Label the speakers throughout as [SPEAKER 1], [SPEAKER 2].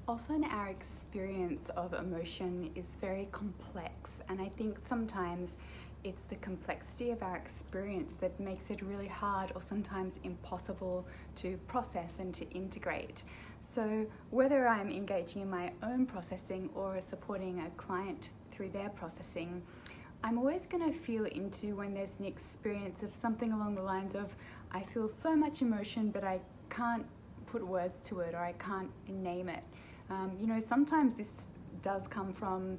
[SPEAKER 1] Often our experience of emotion is very complex, and I think sometimes it's the complexity of our experience that makes it really hard or sometimes impossible to process and to integrate. So whether I'm engaging in my own processing or supporting a client through their processing, I'm always going to feel into when there's an experience of something along the lines of, I feel so much emotion but I can't put words to it, or I can't name it. Sometimes this does come from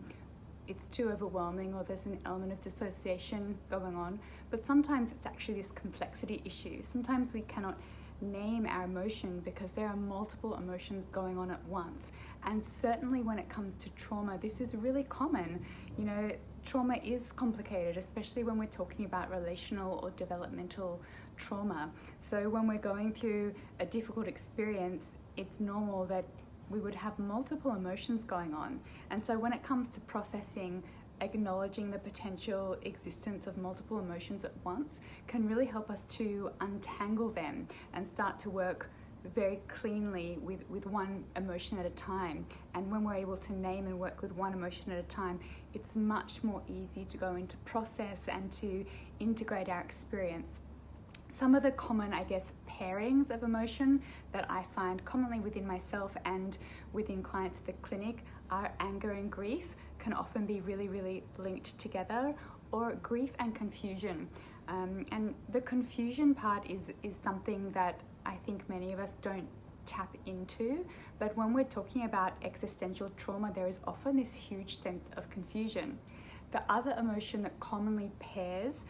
[SPEAKER 1] it's too overwhelming, or there's an element of dissociation going on, but sometimes it's actually this complexity issue. Sometimes we cannot name our emotion because there are multiple emotions going on at once. And certainly when it comes to trauma, this is really common. Trauma is complicated, especially when we're talking about relational or developmental trauma. So when we're going through a difficult experience, it's normal that we would have multiple emotions going on. And so when it comes to processing, acknowledging the potential existence of multiple emotions at once can really help us to untangle them and start to work very cleanly with one emotion at a time. And when we're able to name and work with one emotion at a time, it's much more easy to go into process and to integrate our experience. Some of the common, pairings of emotion that I find commonly within myself and within clients at the clinic are anger and grief can often be really, really linked together, or grief and confusion. And the confusion part is something that I think many of us don't tap into, but when we're talking about existential trauma, there is often this huge sense of confusion. The other emotion that commonly pairs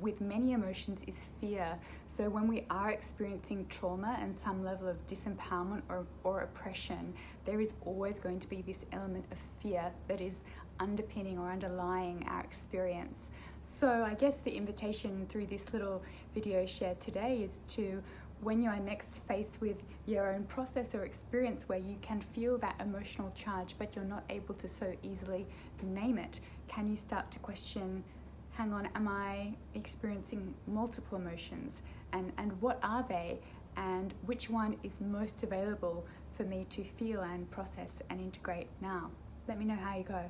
[SPEAKER 1] with many emotions is fear. So when we are experiencing trauma and some level of disempowerment or oppression, there is always going to be this element of fear that is underpinning or underlying our experience. So I guess the invitation through this little video shared today is to, when you are next faced with your own process or experience where you can feel that emotional charge but you're not able to so easily name it, can you start to question, hang on, am I experiencing multiple emotions? And what are they? And which one is most available for me to feel and process and integrate now? Let me know how you go.